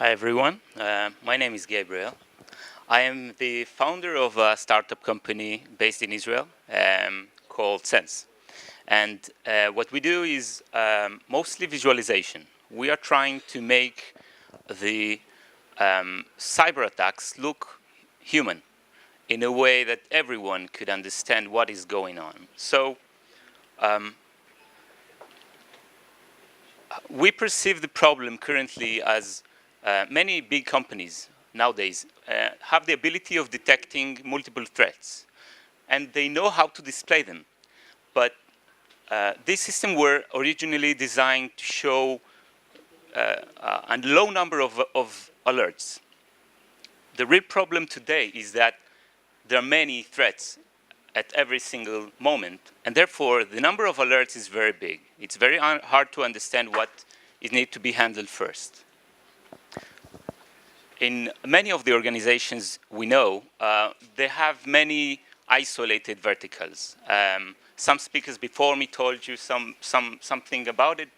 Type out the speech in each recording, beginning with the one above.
Hi everyone, my name is Gabriel. I am the founder of a startup company based in Israel called Sense. And what we do is mostly visualization. We are trying to make the cyber attacks look human in a way that everyone could understand what is going on. So we perceive the problem currently as many big companies nowadays have the ability of detecting multiple threats, and they know how to display them. But these systems were originally designed to show a low number of alerts. The real problem today is that there are many threats at every single moment, and therefore the number of alerts is very big. It's very hard to understand what needs to be handled first. In many of the organizations we know, they have many isolated verticals. Some speakers before me told you something about it.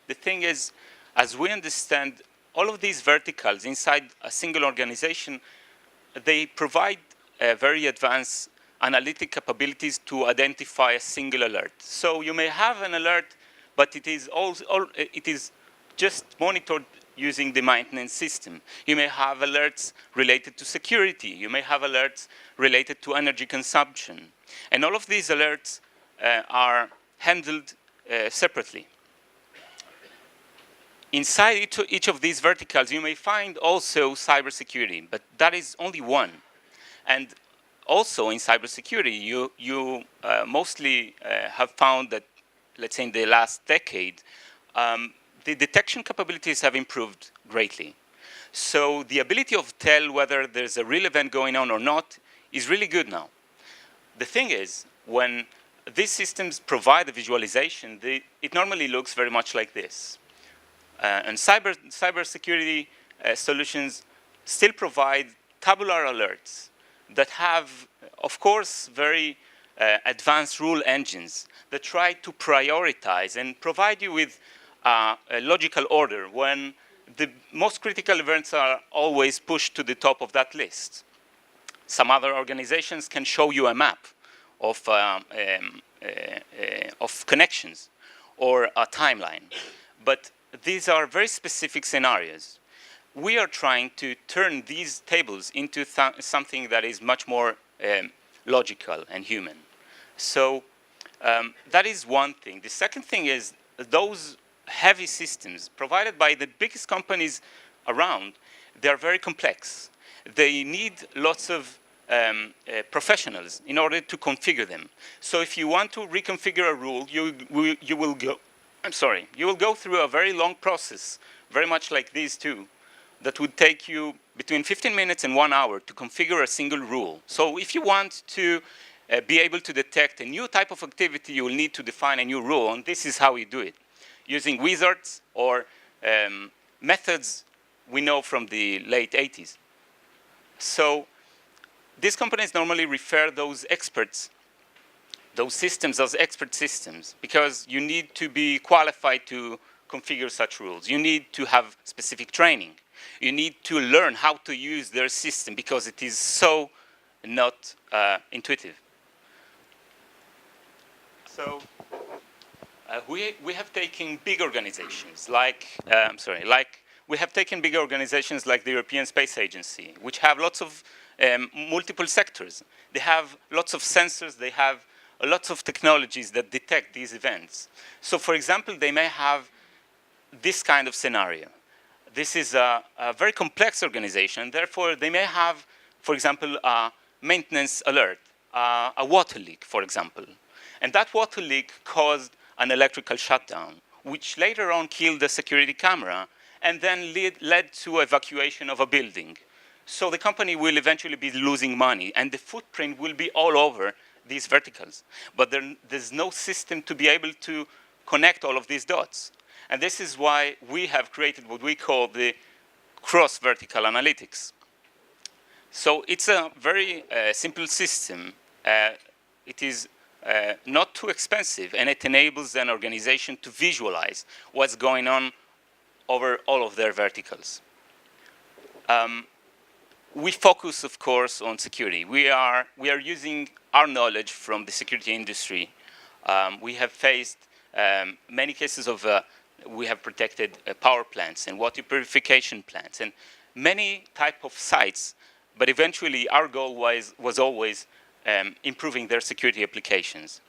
The thing is, as we understand, all of these verticals inside a single organization, they provide very advanced analytic capabilities to identify a single alert. So you may have an alert, but it is just monitored using the maintenance system. You may have alerts related to security. You may have alerts related to energy consumption. And all of these alerts are handled separately. Inside each of these verticals, you may find also cybersecurity, but that is only one. And also in cybersecurity, you mostly have found that, let's say in the last decade, the detection capabilities have improved greatly. So the ability of tell whether there's a real event going on or not is really good now. The thing is, when these systems provide the visualization, it normally looks very much like this. And cybersecurity solutions still provide tabular alerts that have, of course, very advanced rule engines that try to prioritize and provide you with a logical order when the most critical events are always pushed to the top of that list. Some other organizations can show you a map of connections or a timeline. But these are very specific scenarios. We are trying to turn these tables into something that is much more logical and human. So that is one thing. The second thing is those heavy systems provided by the biggest companies around, they are very complex. They need lots of professionals in order to configure them. So if you want to reconfigure a rule, you will go through a very long process, very much like these two, that would take you between 15 minutes and 1 hour to configure a single rule. So if you want to be able to detect a new type of activity, you will need to define a new rule, and this is how we do it, using wizards or methods we know from the late 80s. So these companies normally refer those experts, those systems, as expert systems, because you need to be qualified to configure such rules. You need to have specific training. You need to learn how to use their system because it is so not intuitive. So we have taken big organizations like we have taken big organizations like the European Space Agency, which have lots of multiple sectors. They have lots of sensors. They have lots of technologies that detect these events. So, for example, they may have this kind of scenario. This is a very complex organization. Therefore, they may have, for example, a maintenance alert, a water leak, for example. And that water leak caused an electrical shutdown, which later on killed the security camera and then led to evacuation of a building. So the company will eventually be losing money, and the footprint will be all over these verticals. But there's no system to be able to connect all of these dots. And this is why we have created what we call the cross-vertical analytics. So it's a very simple system. It is not too expensive, and it enables an organization to visualize what's going on over all of their verticals. We focus, of course, on security. We are using our knowledge from the security industry. We have faced many cases of we have protected power plants and water purification plants and many type of sites. But eventually, our goal was always improving their security applications.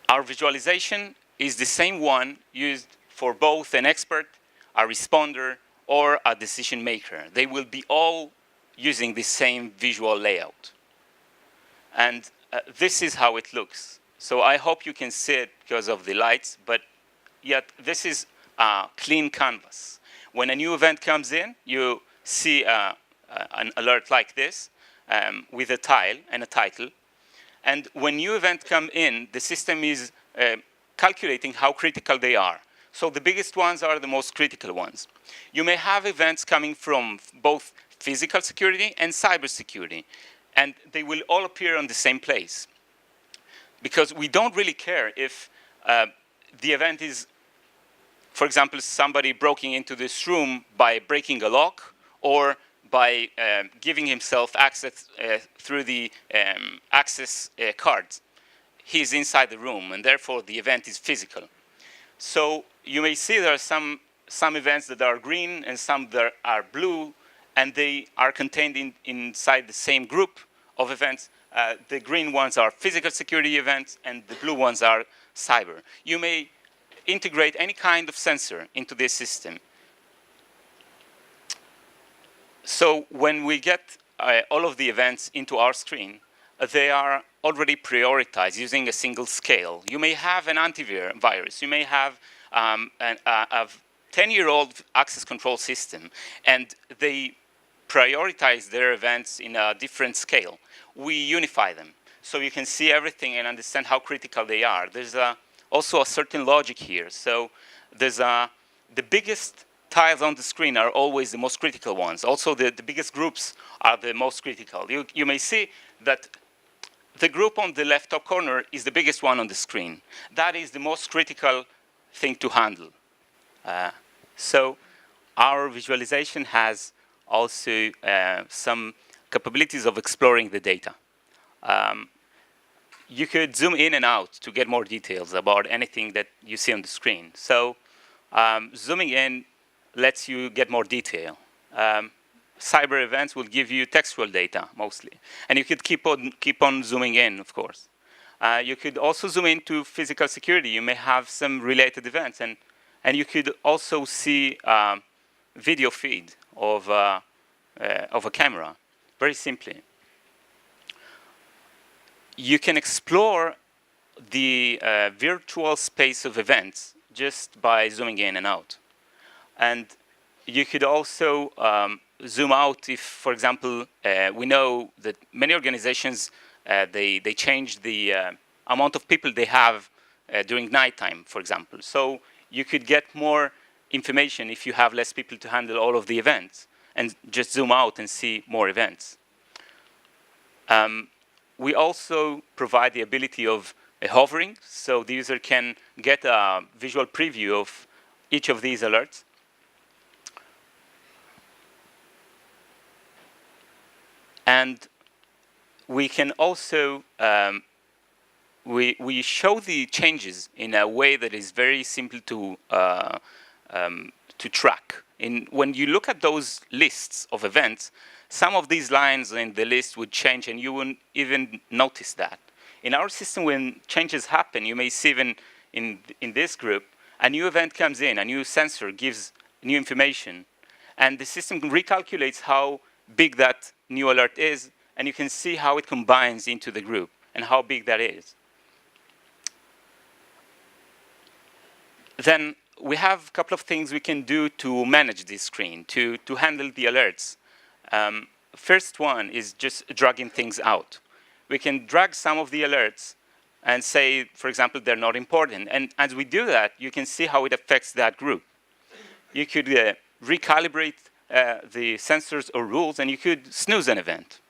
Our visualization is the same one used for both an expert, a responder, or a decision maker. They will be all using the same visual layout. And this is how it looks. So I hope you can see it because of the lights, but yet this is a clean canvas. When a new event comes in, you see an alert like this with a tile and a title. And when new events come in, the system is calculating how critical they are. So the biggest ones are the most critical ones. You may have events coming from both physical security and cybersecurity, and they will all appear on the same place. Because we don't really care if the event is, for example, somebody breaking into this room by breaking a lock or by giving himself access through the access cards. He's inside the room, and therefore the event is physical. So you may see there are some events that are green and some that are blue, and they are contained inside the same group of events. The green ones are physical security events, and the blue ones are cyber. You may integrate any kind of sensor into this system. So when we get all of the events into our screen, they are already prioritized using a single scale. You may have an antivirus. You may have a 10-year-old access control system, and they prioritize their events in a different scale. We unify them, so you can see everything and understand how critical they are. There's also a certain logic here. So there's the biggest tiles on the screen are always the most critical ones. Also, the biggest groups are the most critical. You may see that the group on the left top corner is the biggest one on the screen. That is the most critical thing to handle. So our visualization has also some capabilities of exploring the data. You could zoom in and out to get more details about anything that you see on the screen. So zooming in lets you get more detail. Cyber events will give you textual data mostly, and you could keep on zooming in, of course. You could also zoom into physical security. You may have some related events, and you could also see video feed of a camera, very simply. You can explore the virtual space of events just by zooming in and out. And you could also zoom out if, for example, we know that many organizations, they change the amount of people they have during nighttime, for example. So you could get more information if you have less people to handle all of the events and just zoom out and see more events. We also provide the ability of hovering, so the user can get a visual preview of each of these alerts. And we can also, we show the changes in a way that is very simple to track. When you look at those lists of events, some of these lines in the list would change and you wouldn't even notice that. In our system, when changes happen, you may see even in this group, a new event comes in, a new sensor gives new information, and the system recalculates how big that new alert is, and you can see how it combines into the group and how big that is. Then we have a couple of things we can do to manage this screen, to handle the alerts. First one is just dragging things out. We can drag some of the alerts and say, for example, they're not important. And as we do that, you can see how it affects that group. You could recalibrate the sensors or rules, and you could snooze an event.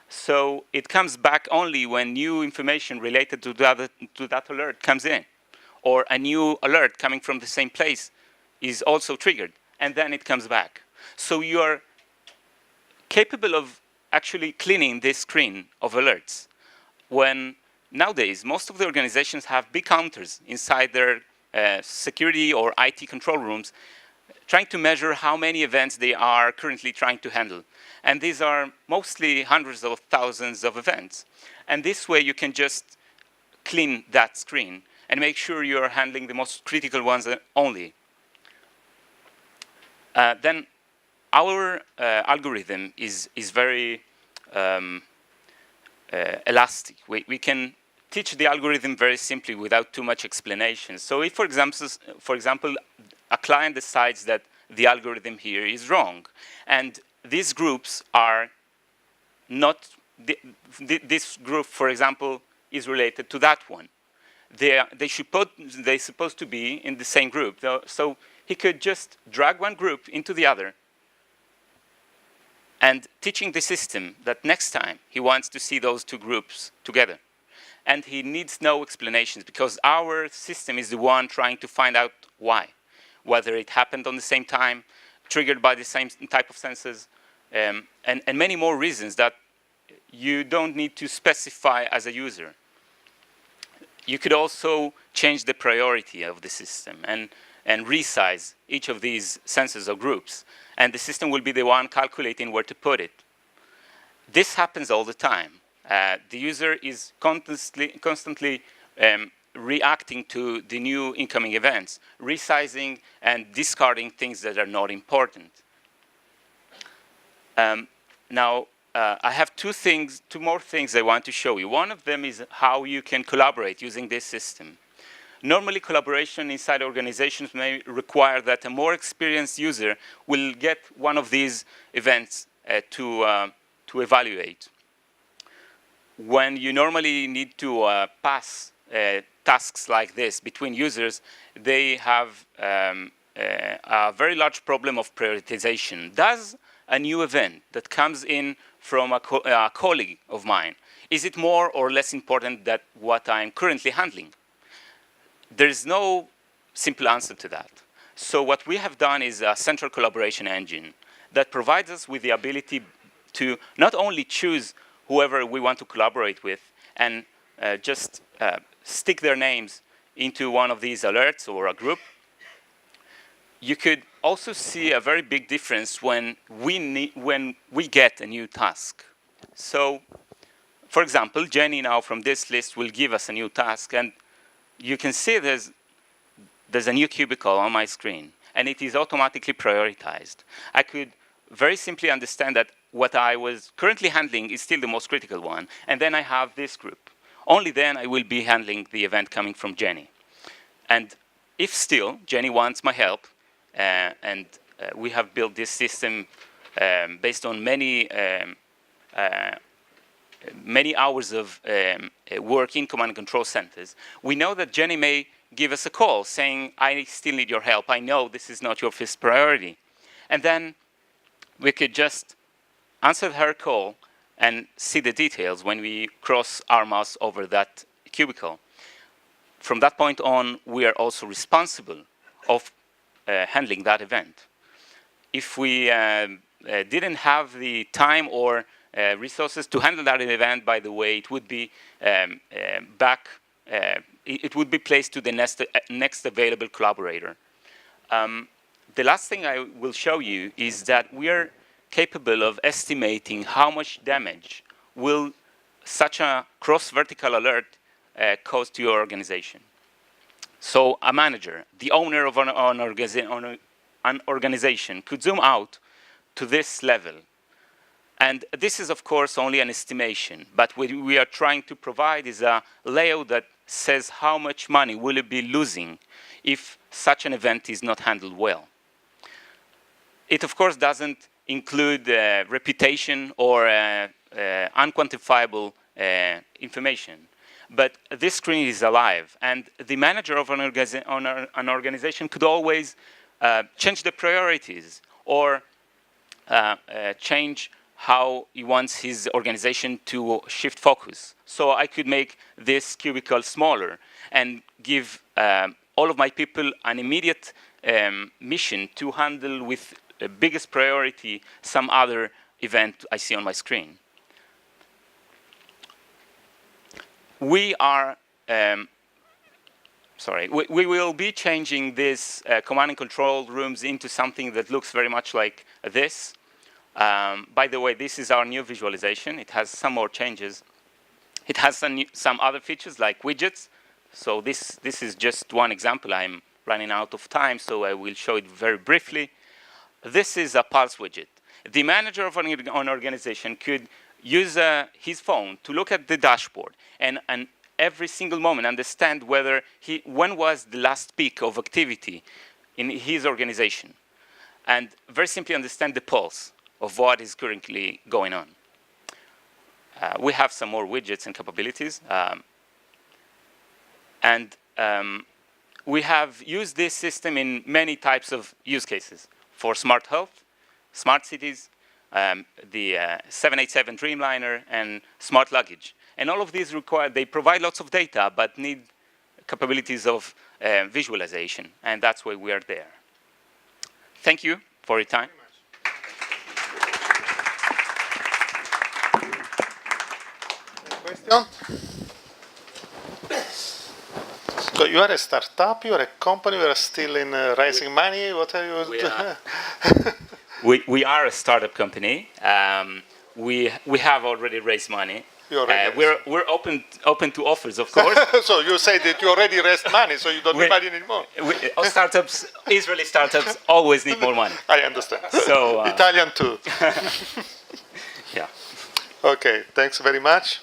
So it comes back only when new information related to that alert comes in, or a new alert coming from the same place is also triggered, and then it comes back. So you are capable of actually cleaning this screen of alerts. When nowadays, most of the organizations have big counters inside their security or IT control rooms, trying to measure how many events they are currently trying to handle. And these are mostly hundreds of thousands of events. And this way, you can just clean that screen and make sure you're handling the most critical ones only. Then our algorithm is very elastic. We can teach the algorithm very simply without too much explanation. So if, for example, a client decides that the algorithm here is wrong, and these groups are not, this group, for example, is related to that one. They're supposed to be in the same group. So he could just drag one group into the other, and teaching the system that next time he wants to see those two groups together. And he needs no explanations, because our system is the one trying to find out why. Whether it happened on the same time, triggered by the same type of sensors, and many more reasons that you don't need to specify as a user. You could also change the priority of the system and resize each of these sensors or groups. And the system will be the one calculating where to put it. This happens all the time. The user is constantly reacting to the new incoming events, resizing and discarding things that are not important. Now, I have two more things I want to show you. One of them is how you can collaborate using this system. Normally, collaboration inside organizations may require that a more experienced user will get one of these events to evaluate. When you normally need to pass tasks like this between users, they have a very large problem of prioritization. Does a new event that comes in from a colleague of mine, is it more or less important than what I'm currently handling? There's no simple answer to that. So what we have done is a central collaboration engine that provides us with the ability to not only choose whoever we want to collaborate with and just stick their names into one of these alerts or a group. You could also see a very big difference when we get a new task. So, for example, Jenny now from this list will give us a new task, and you can see there's a new cubicle on my screen, and it is automatically prioritized. I could very simply understand that what I was currently handling is still the most critical one, and then I have this group. Only then I will be handling the event coming from Jenny. And if still Jenny wants my help, and we have built this system based on many hours of work in command and control centers, we know that Jenny may give us a call saying, I still need your help. I know this is not your first priority. And then we could just answer her call and see the details when we cross our mouse over that cubicle. From that point on, we are also responsible of handling that event. If we didn't have the time or resources to handle that event, by the way, it would be it would be placed to the next available collaborator. The last thing I will show you is that we are capable of estimating how much damage will such a cross-vertical alert cause to your organization. So a manager, the owner of an organization, could zoom out to this level. And this is, of course, only an estimation. But what we are trying to provide is a layout that says how much money will it be losing if such an event is not handled well. It, of course, doesn't include reputation or unquantifiable information. But this screen is alive, and the manager of an organization could always change the priorities or change how he wants his organization to shift focus. So I could make this cubicle smaller and give all of my people an immediate mission to handle with biggest priority some other event I see on my screen. We are, we will be changing this command and control rooms into something that looks very much like this. By the way, this is our new visualization. It has some more changes. It has some other features like widgets. So this is just one example. I'm running out of time, so I will show it very briefly. This is a Pulse widget. The manager of an organization could use his phone to look at the dashboard and every single moment understand when was the last peak of activity in his organization, and very simply understand the pulse of what is currently going on. We have some more widgets and capabilities. We have used this system in many types of use cases for smart health, smart cities, the 787 Dreamliner, and smart luggage. And all of these they provide lots of data, but need capabilities of visualization. And that's why we are there. Thank you for your time. Question? So you are a startup, you are a company, you are still in raising money, what are you doing? We are a startup company. We have already raised money. We're open to offers, of course. So you say that you already raised money, so you don't need money anymore. Israeli startups always need more money. I understand. So Italian too. Yeah. Okay, thanks very much.